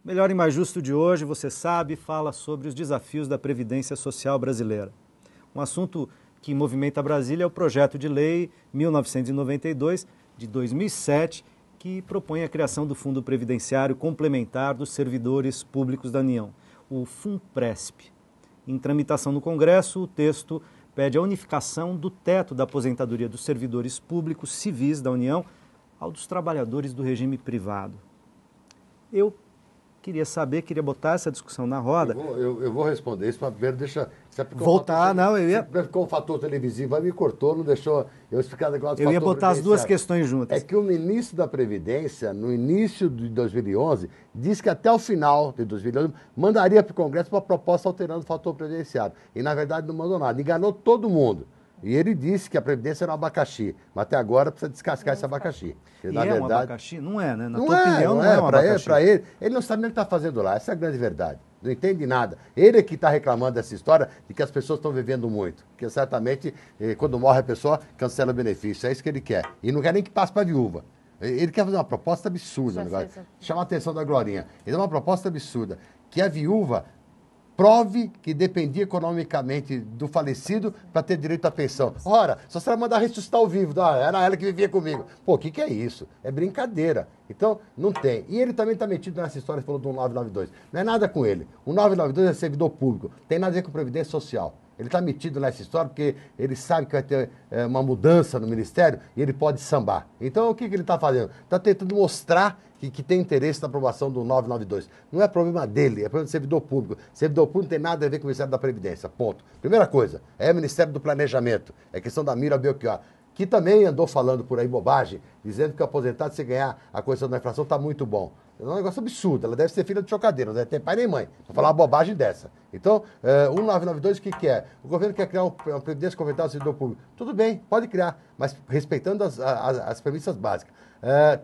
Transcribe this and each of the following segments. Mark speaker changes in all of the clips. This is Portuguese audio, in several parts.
Speaker 1: Melhor e Mais Justo de hoje, você sabe, fala sobre os desafios da Previdência Social brasileira. Um assunto que movimenta Brasília é o projeto de lei 1992, de 2007, que propõe a criação do Fundo Previdenciário Complementar dos Servidores Públicos da União, o FUNPRESP. Em tramitação no Congresso, o texto pede a unificação do teto da aposentadoria dos servidores públicos civis da União ao dos trabalhadores do regime privado. Eu queria botar essa discussão na roda.
Speaker 2: Eu vou responder isso, mas primeiro deixa...
Speaker 1: Voltar, não, eu ia...
Speaker 2: Ficou um fator televisivo, aí me cortou, não deixou eu explicar o negócio.
Speaker 1: Eu ia botar as duas questões juntas.
Speaker 2: É que o ministro da Previdência, no início de 2011, disse que até o final de 2011 mandaria para o Congresso uma proposta alterando o fator previdenciário. E, na verdade, não mandou nada. Enganou todo mundo. E ele disse que a Previdência era um abacaxi, mas até agora precisa descascar esse abacaxi.
Speaker 1: E na verdade, um abacaxi? Não é, né? Na tua opinião, não é um abacaxi.
Speaker 2: Para ele não sabe nem o que está fazendo lá, essa é a grande verdade. Não entende nada. Ele é que está reclamando dessa história de que as pessoas estão vivendo muito. Porque certamente, quando morre a pessoa, cancela o benefício. É isso que ele quer. E não quer nem que passe para a viúva. Ele quer fazer uma proposta absurda. Chama a atenção da Glorinha. Ele é uma proposta absurda. Que a viúva prove que dependia economicamente do falecido para ter direito à pensão. Ora, só se ela mandar ressuscitar o vivo. Era ela que vivia comigo. Pô, o que é isso? É brincadeira. Então, não tem. E ele também está metido nessa história, falou do 992. Não é nada com ele. O 992 é servidor público. Tem nada a ver com Previdência Social. Ele está metido nessa história porque ele sabe que vai ter uma mudança no Ministério e ele pode sambar. Então, o que ele está fazendo? Está tentando mostrar que tem interesse na aprovação do 992. Não é problema dele, é problema do servidor público. Servidor público não tem nada a ver com o Ministério da Previdência, ponto. Primeira coisa, é o Ministério do Planejamento, é questão da Mira Belchior, que também andou falando por aí bobagem, dizendo que o aposentado, se ganhar a correção da inflação, está muito bom. É um negócio absurdo, ela deve ser filha de chocadeira, não deve ter pai nem mãe, para falar uma bobagem dessa. Então, o 992 o que é? O governo quer criar uma previdência complementar do servidor público. Tudo bem, pode criar, mas respeitando as premissas básicas.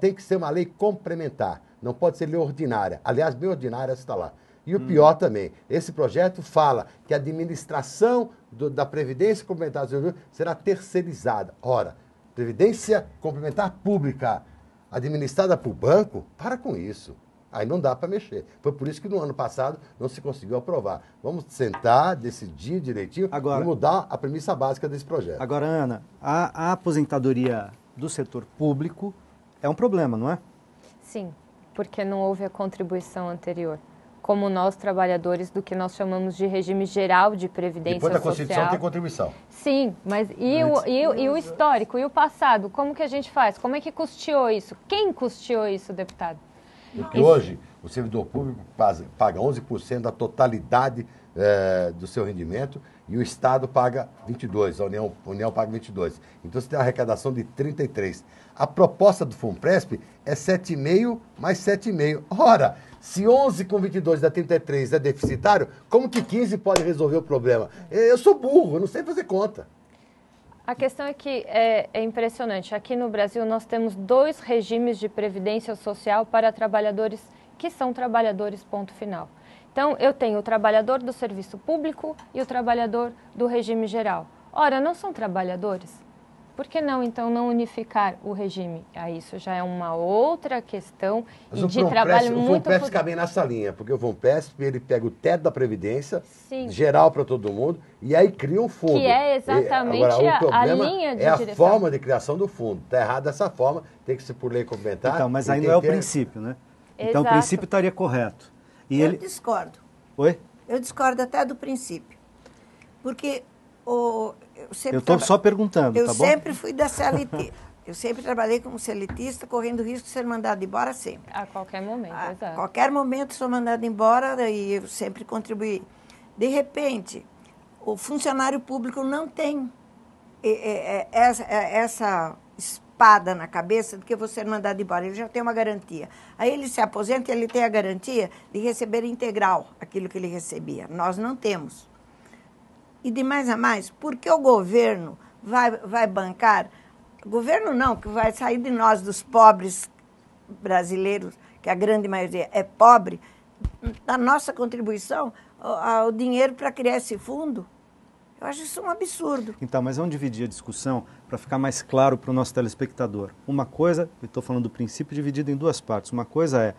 Speaker 2: Tem que ser uma lei complementar, não pode ser lei ordinária. Aliás, lei ordinária está lá. E o pior também, esse projeto fala que a administração da Previdência Complementar do Servidor será terceirizada. Ora, Previdência Complementar Pública, administrada por banco, para com isso. Aí não dá para mexer. Foi por isso que no ano passado não se conseguiu aprovar. Vamos sentar, decidir direitinho e mudar a premissa básica desse projeto.
Speaker 1: Agora, Ana, a aposentadoria do setor público é um problema, não é?
Speaker 3: Sim, porque não houve a contribuição anterior. Como nós, trabalhadores do que nós chamamos de regime geral de previdência social.
Speaker 2: Depois da Constituição tem contribuição.
Speaker 3: Sim, mas e o histórico, e o passado? Como que a gente faz? Como é que custeou isso? Quem custeou isso, deputado?
Speaker 2: Porque hoje o servidor público paga 11% da totalidade do seu rendimento e o Estado paga 22%, a União paga 22%. Então você tem uma arrecadação de 33%. A proposta do FUNPRESP é 7,5% mais 7,5%. Ora, se 11 com 22 dá 33 é deficitário, como que 15 pode resolver o problema? Eu sou burro, eu não sei fazer conta.
Speaker 3: A questão é que é impressionante. Aqui no Brasil nós temos 2 regimes de previdência social para trabalhadores que são trabalhadores, ponto final. Então, eu tenho o trabalhador do serviço público e o trabalhador do regime geral. Ora, não são trabalhadores? Por que não, então, não unificar o regime? Isso já é uma outra questão e de trabalho muito...
Speaker 2: O FUNPRESP cabe nessa linha, porque o FUNPRESP ele pega o teto da Previdência, geral para todo mundo, e aí cria um fundo.
Speaker 3: Que é exatamente a linha de direção.
Speaker 2: É a forma de criação do fundo. Está errado dessa forma, tem que ser por lei complementar.
Speaker 1: Então, mas aí não é o princípio, né? Então, o princípio estaria correto.
Speaker 4: Eu discordo.
Speaker 1: Oi?
Speaker 4: Eu discordo até do princípio. Porque eu
Speaker 1: estou só perguntando,
Speaker 4: eu
Speaker 1: tá bom?
Speaker 4: Eu sempre fui da CLT. Eu sempre trabalhei como CLTista, correndo risco de ser mandado embora sempre.
Speaker 3: A qualquer momento, exato.
Speaker 4: A qualquer momento sou mandado embora e eu sempre contribuí. De repente, o funcionário público não tem essa espada na cabeça de que eu vou ser mandado embora. Ele já tem uma garantia. Aí ele se aposenta e ele tem a garantia de receber integral aquilo que ele recebia. Nós não temos. E de mais a mais, por que o governo vai bancar? O governo não, que vai sair de nós, dos pobres brasileiros, que a grande maioria é pobre, da nossa contribuição, o dinheiro para criar esse fundo. Eu acho isso um absurdo.
Speaker 1: Então, mas vamos dividir a discussão para ficar mais claro para o nosso telespectador. Uma coisa, eu estou falando do princípio dividido em 2 partes. Uma coisa é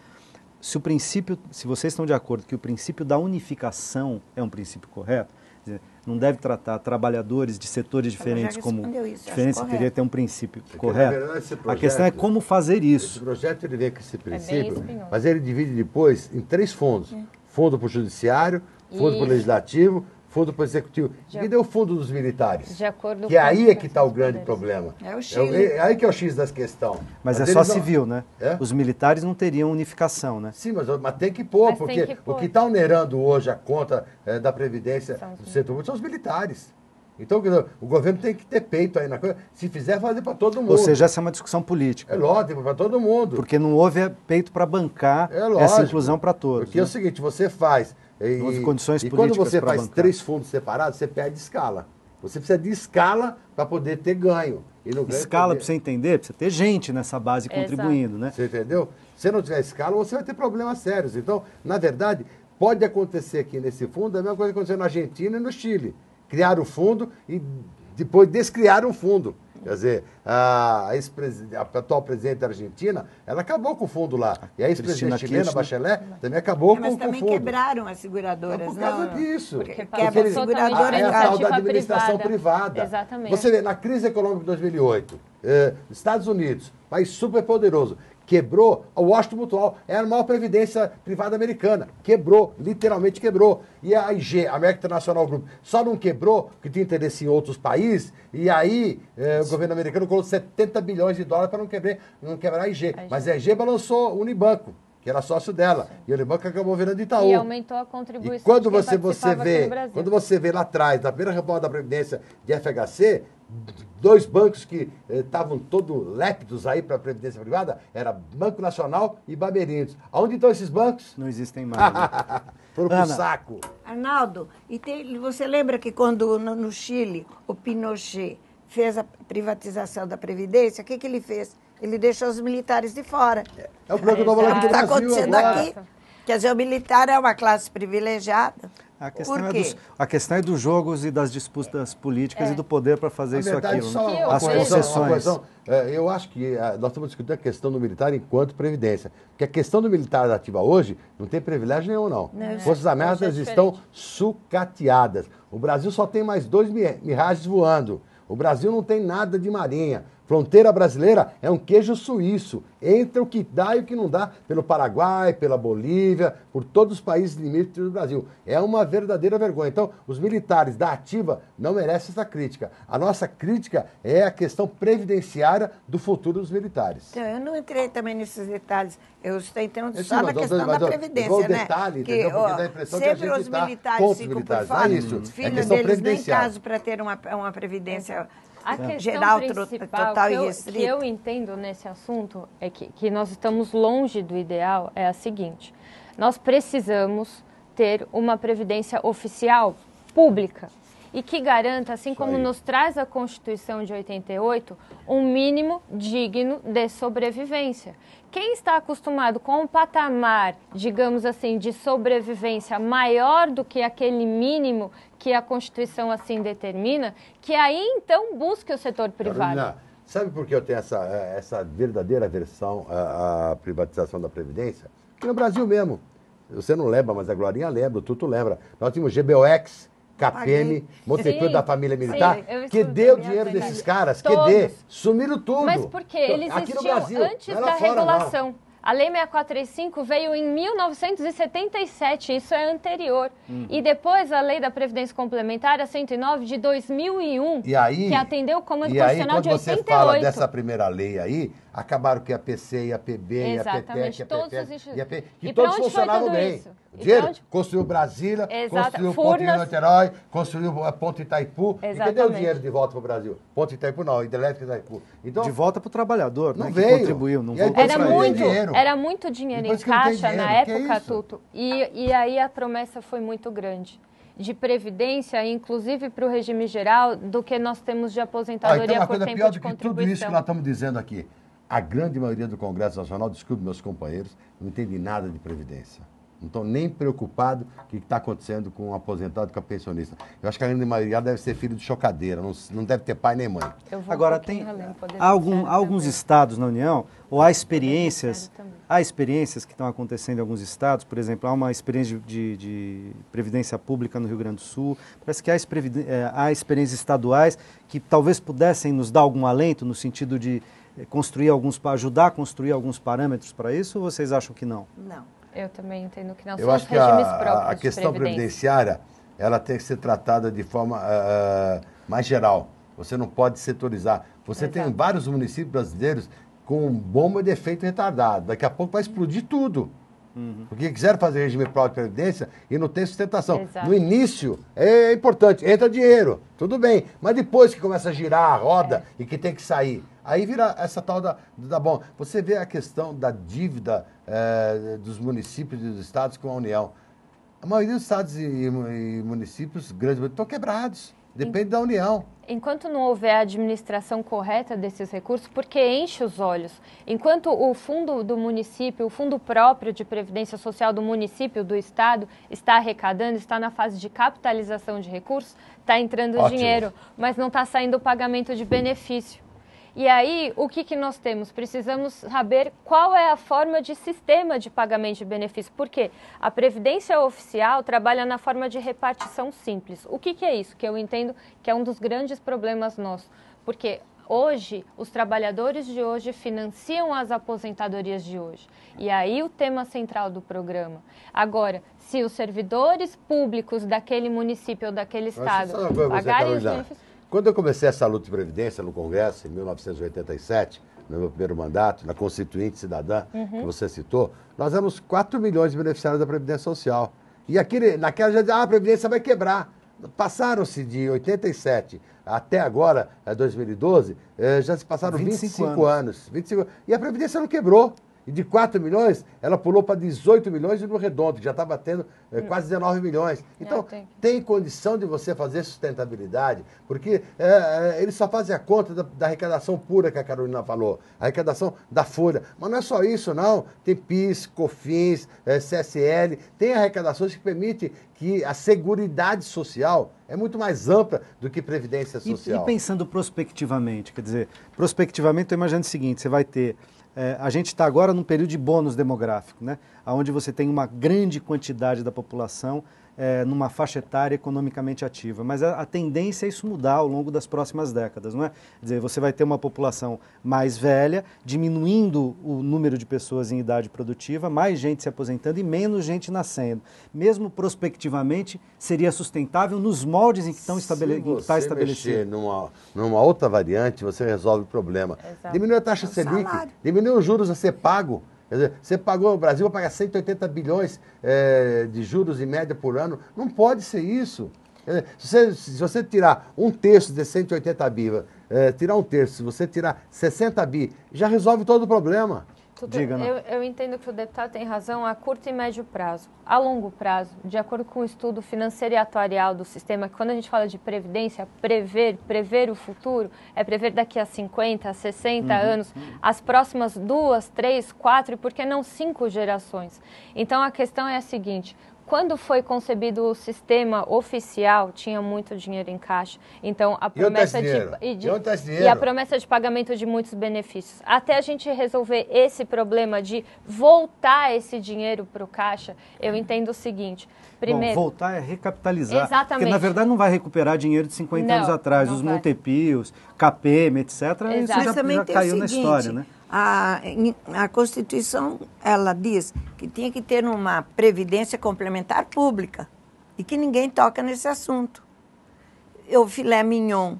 Speaker 1: se vocês estão de acordo que o princípio da unificação é um princípio correto, quer dizer, não deve tratar trabalhadores de setores diferentes como diferentes, teria que ter um princípio correto.
Speaker 2: Verdade,
Speaker 1: a questão é como fazer isso.
Speaker 2: Esse projeto ele vem com esse princípio, mas ele divide depois em 3 fundos. Fundo para o Judiciário, fundo para o Legislativo, fundo para o Executivo. E deu o fundo dos militares.
Speaker 3: De acordo
Speaker 2: que aí é que está o grande problema.
Speaker 4: É o Chile.
Speaker 2: É aí que é o X das questões.
Speaker 1: Mas é só civil, né? Os militares não teriam unificação, né?
Speaker 2: Sim, mas tem que pôr, porque o que está onerando hoje a conta da Previdência do setor público são os militares. Então o governo tem que ter peito aí na coisa. Se fizer, fazer para todo mundo.
Speaker 1: Ou seja, essa é uma discussão política.
Speaker 2: É lógico, para todo mundo.
Speaker 1: Porque não houve peito para bancar essa inclusão para todos.
Speaker 2: Porque é o seguinte, você faz...
Speaker 1: Houve condições
Speaker 2: e
Speaker 1: políticas
Speaker 2: quando você faz
Speaker 1: bancar.
Speaker 2: 3 fundos separados, você perde escala. Você precisa de escala para poder ter ganho. E no ganho
Speaker 1: escala, para você entender, precisa ter gente nessa base contribuindo, né?
Speaker 2: Você entendeu? Se não tiver escala, você vai ter problemas sérios. Então, na verdade, pode acontecer aqui nesse fundo a mesma coisa que aconteceu na Argentina e no Chile. Criaram o fundo e depois descriaram o fundo. Quer dizer, a atual presidente da Argentina, ela acabou com o fundo lá. E a ex-presidente chilena, Bachelet, também acabou com o fundo.
Speaker 4: Mas também quebraram as seguradoras.
Speaker 2: Por causa disso.
Speaker 3: Porque
Speaker 4: quebra a seguradora
Speaker 2: é a tal da administração privada.
Speaker 3: Exatamente.
Speaker 2: Você vê, na crise econômica de 2008, Estados Unidos, país super poderoso, quebrou a Washington Mutual, era a maior previdência privada americana. Quebrou, literalmente quebrou. E a IG, a American International Group, só não quebrou porque tinha interesse em outros países, e aí o governo americano colocou 70 bilhões de dólares para não quebrar a IG. Mas a IG balançou o Unibanco, que era sócio dela. E o Unibanco acabou virando Itaú.
Speaker 3: E aumentou a contribuição.
Speaker 2: E quando você vê lá atrás, na primeira reforma da Previdência de FHC, 2 bancos que estavam todos lépidos aí para a Previdência Privada, era Banco Nacional e Bamerindos. Aonde estão esses bancos?
Speaker 1: Não existem mais. Né?
Speaker 2: Foram pro saco.
Speaker 4: Arnaldo, você lembra que quando no Chile o Pinochet fez a privatização da Previdência, o que ele fez? Ele deixou os militares de fora.
Speaker 2: É o plano que eu estava falando do
Speaker 4: Está
Speaker 2: Brasil
Speaker 4: acontecendo
Speaker 2: agora.
Speaker 4: aqui. Quer dizer, o militar é uma classe privilegiada.
Speaker 1: A questão é dos jogos e das disputas políticas e do poder para fazer isso aqui.
Speaker 2: As concessões. Eu acho que nós estamos discutindo a questão do militar enquanto previdência. Porque a questão do militar ativa hoje não tem privilégio nenhum, não. Forças Armadas estão sucateadas. O Brasil só tem mais 2 Mirages voando. O Brasil não tem nada de marinha. Fronteira brasileira é um queijo suíço. Entra o que dá e o que não dá pelo Paraguai, pela Bolívia, por todos os países limítrofes do Brasil. É uma verdadeira vergonha. Então, os militares da ativa não merecem essa crítica. A nossa crítica é a questão previdenciária do futuro dos militares.
Speaker 4: Então, eu não entrei também nesses detalhes. Eu estou entrando só na questão da Previdência, né?
Speaker 2: Detalhe, que, porque dá a impressão que a gente
Speaker 4: os militares ficam por fora. Os filhos deles nem caso para ter uma Previdência
Speaker 3: a questão
Speaker 4: geral,
Speaker 3: principal
Speaker 4: total e restrita.
Speaker 3: Que eu entendo nesse assunto é que nós estamos longe do ideal é a seguinte: nós precisamos ter uma previdência oficial, pública, e que garanta, assim como nos traz a Constituição de 88, um mínimo digno de sobrevivência. Quem está acostumado com um patamar, digamos assim, de sobrevivência maior do que aquele mínimo que a Constituição assim determina, que aí então busque o setor privado.
Speaker 2: Carolina, sabe por que eu tenho essa verdadeira aversão à privatização da Previdência? Aqui no Brasil mesmo. Você não lembra, mas a Glorinha lembra, o Tuto lembra. Nós tínhamos GBOX, KPM, Montepio da família militar, que deu dinheiro desses caras, sumiram tudo.
Speaker 3: Mas porque eles existiam antes da regulação. A Lei 6435 veio em 1977, isso é anterior. E depois a Lei da Previdência Complementar, a 109, de 2001, que atendeu o Comando Constitucional de 88.
Speaker 2: E aí, quando você fala dessa primeira lei aí, acabaram que a PC, a PB, a PTEC, a PTEC, que todos funcionavam bem. Dinheiro, construiu Brasília, construiu o Ponte de Niterói, construiu a Ponte Itaipu. E cadê o dinheiro de volta para o Brasil? Ponte Itaipu não, Hidrelétrica Itaipu.
Speaker 1: Então, de volta para o trabalhador,
Speaker 2: não
Speaker 1: né,
Speaker 2: veio.
Speaker 1: Que contribuiu. Não
Speaker 3: era muito dinheiro em caixa na época, Tuto. E aí a promessa foi muito grande. De previdência, inclusive para o regime geral, do que nós temos de aposentadoria
Speaker 2: então,
Speaker 3: por tempo
Speaker 2: pior
Speaker 3: de
Speaker 2: do que
Speaker 3: contribuição.
Speaker 2: Tudo isso que nós estamos dizendo aqui. A grande maioria do Congresso Nacional, desculpe meus companheiros, não entende nada de previdência. Não estão nem preocupados com o que está acontecendo com o aposentado e com a pensionista. Eu acho que a grande maioria deve ser filho de chocadeira, não deve ter pai nem mãe.
Speaker 1: Agora, tem alguns estados na União, ou há experiências há experiências que estão acontecendo em alguns estados, por exemplo, há uma experiência de previdência pública no Rio Grande do Sul, parece que há experiências estaduais que talvez pudessem nos dar algum alento no sentido de ajudar a construir alguns parâmetros para isso, ou vocês acham que não?
Speaker 4: Não.
Speaker 3: Eu também entendo que não.
Speaker 2: Eu
Speaker 3: São
Speaker 2: acho
Speaker 3: os
Speaker 2: que
Speaker 3: regimes próprios
Speaker 2: a
Speaker 3: de
Speaker 2: questão
Speaker 3: previdência.
Speaker 2: previdenciária, ela tem que ser tratada de forma mais geral. Você não pode setorizar. Você tem
Speaker 3: Exato.
Speaker 2: vários municípios brasileiros com bomba de efeito retardado. Daqui a pouco vai explodir tudo. Porque quiseram fazer regime próprio de previdência e não tem sustentação.
Speaker 3: Exato.
Speaker 2: No início, é importante, entra dinheiro, tudo bem. Mas depois que começa a girar a roda e que tem que sair, aí vira essa tal da bom. Você vê a questão da dívida dos municípios e dos estados com a União. A maioria dos estados e municípios grandes estão quebrados. Depende da União.
Speaker 3: Enquanto não houver a administração correta desses recursos, porque enche os olhos. Enquanto o fundo do município, o fundo próprio de previdência social do município, do estado, está arrecadando, está na fase de capitalização de recursos, está entrando
Speaker 2: Ótimo.
Speaker 3: dinheiro, mas não está saindo o pagamento de benefício. E aí, o que nós temos? Precisamos saber qual é a forma de sistema de pagamento de benefício. Por quê? A Previdência Oficial trabalha na forma de repartição simples. O que é isso? Que eu entendo que é um dos grandes problemas nossos. Porque hoje, os trabalhadores de hoje financiam as aposentadorias de hoje. E aí o tema central do programa. Agora, se os servidores públicos daquele município ou daquele estado pagarem os benefícios...
Speaker 2: Quando eu comecei essa luta de previdência no Congresso, em 1987, no meu primeiro mandato, na Constituinte Cidadã, que você citou, nós éramos 4 milhões de beneficiários da Previdência Social. E naquela já dizia, a Previdência vai quebrar. Passaram-se de 87 até agora, 2012, já se passaram 25 anos. 25, e a Previdência não quebrou. E de 4 milhões, ela pulou para 18 milhões e no redondo, que já está batendo quase 19 milhões. Então, tem condição de você fazer sustentabilidade, porque eles só fazem a conta da arrecadação pura que a Carolina falou, a arrecadação da folha. Mas não é só isso, não. Tem PIS, COFINS, CSL, tem arrecadações que permitem que a seguridade social é muito mais ampla do que previdência social.
Speaker 1: E pensando prospectivamente, quer dizer, prospectivamente eu imagino o seguinte, você vai ter... a gente está agora num período de bônus demográfico, né? Onde você tem uma grande quantidade da população numa faixa etária economicamente ativa. Mas a tendência é isso mudar ao longo das próximas décadas, não é? Quer dizer, você vai ter uma população mais velha, diminuindo o número de pessoas em idade produtiva, mais gente se aposentando e menos gente nascendo. Mesmo prospectivamente, seria sustentável nos moldes em que está estabelecido.
Speaker 2: Se você mexer numa outra variante, você resolve o problema.
Speaker 3: Exato.
Speaker 2: Diminui a taxa Selic, diminui os juros a ser pago. Quer dizer, você pagou, o Brasil vai pagar 180 bilhões de juros em média por ano. Não pode ser isso. Quer dizer, se você tirar um terço de 180 bi, tirar um terço, se você tirar 60 bi, já resolve todo o problema.
Speaker 1: Diga, não.
Speaker 3: Eu entendo que o deputado tem razão a curto e médio prazo. A longo prazo, de acordo com o estudo financeiro e atuarial do sistema, que quando a gente fala de previdência, prever o futuro, é prever daqui a 50, 60 anos, as próximas 2, 3, 4 e por que não 5 gerações. Então a questão é a seguinte... Quando foi concebido o sistema oficial, tinha muito dinheiro em caixa. Então, a promessa e a promessa de pagamento de muitos benefícios. Até a gente resolver esse problema de voltar esse dinheiro para o caixa, eu entendo o seguinte. Primeiro,
Speaker 1: voltar é recapitalizar.
Speaker 3: Exatamente.
Speaker 1: Porque, na verdade, não vai recuperar dinheiro de 50 anos atrás. Os Montepios, KPM, etc., isso já caiu na história, né?
Speaker 4: A Constituição, ela diz que tinha que ter uma previdência complementar pública e que ninguém toca nesse assunto. O filé mignon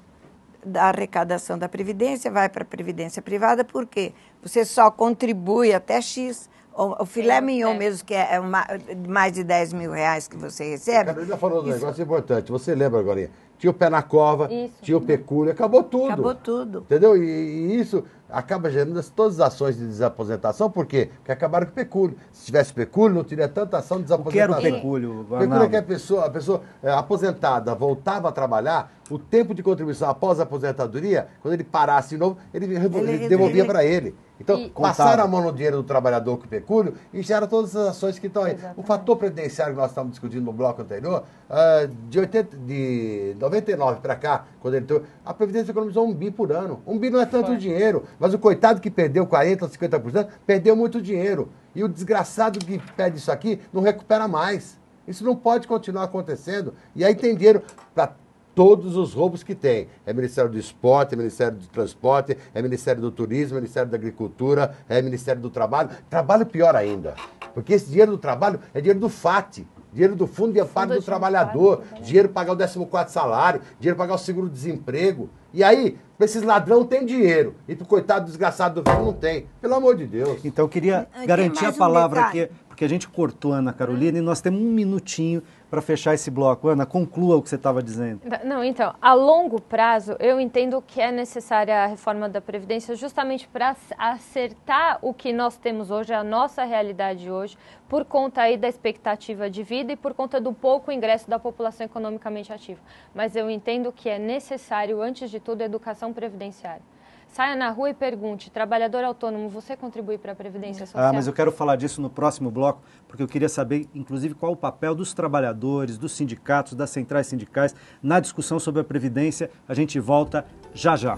Speaker 4: da arrecadação da Previdência vai para a Previdência privada porque você só contribui até X. O filé mignon mesmo, que é mais de 10 mil reais que você recebe.
Speaker 2: A Carolina falou um negócio importante. Você lembra agora? Tinha o pé na cova, tinha o pecúlio, acabou tudo.
Speaker 4: Acabou tudo.
Speaker 2: Entendeu? E isso acaba gerando todas as ações de desaposentação. Por quê? Porque acabaram com o pecúlio. Se tivesse pecúlio, não teria tanta ação de desaposentação.
Speaker 1: O que era o pecúlio?
Speaker 2: O pecúlio é que a pessoa aposentada voltava a trabalhar, o tempo de contribuição após a aposentadoria, quando ele parasse de novo, ele devolvia para ele. Então, passaram a mão no dinheiro do trabalhador com o pecúlio e gera todas as ações que estão aí. Exatamente. O fator previdenciário que nós estávamos discutindo no bloco anterior, de 99 para cá, quando ele entrou, a Previdência economizou 1 bi por ano. 1 bi não é tanto dinheiro, Mas o coitado que perdeu 40% ou 50%, perdeu muito dinheiro. E o desgraçado que perde isso aqui não recupera mais. Isso não pode continuar acontecendo. E aí tem dinheiro para todos os roubos que tem. É Ministério do Esporte, é Ministério do Transporte, é Ministério do Turismo, é Ministério da Agricultura, é Ministério do Trabalho. Trabalho pior ainda. Porque esse dinheiro do trabalho é dinheiro do FAT. Dinheiro do Fundo de Amparo do Trabalhador, dinheiro para pagar o 14º salário, dinheiro para pagar o seguro-desemprego. E aí, para esses ladrões tem dinheiro, e para o coitado desgraçado do velho não tem. Pelo amor de Deus.
Speaker 1: Então, eu queria garantir a palavra aqui, porque a gente cortou a Ana Carolina e nós temos um minutinho para fechar esse bloco. Ana, conclua o que você estava dizendo.
Speaker 3: Não, então, a longo prazo, eu entendo que é necessária a reforma da Previdência justamente para acertar o que nós temos hoje, a nossa realidade hoje, por conta aí da expectativa de vida e por conta do pouco ingresso da população economicamente ativa. Mas eu entendo que é necessário, antes de tudo, educação previdenciária. Saia na rua e pergunte, trabalhador autônomo, você contribui para a Previdência Social?
Speaker 1: Mas eu quero falar disso no próximo bloco, porque eu queria saber, inclusive, qual o papel dos trabalhadores, dos sindicatos, das centrais sindicais, na discussão sobre a Previdência. A gente volta já já.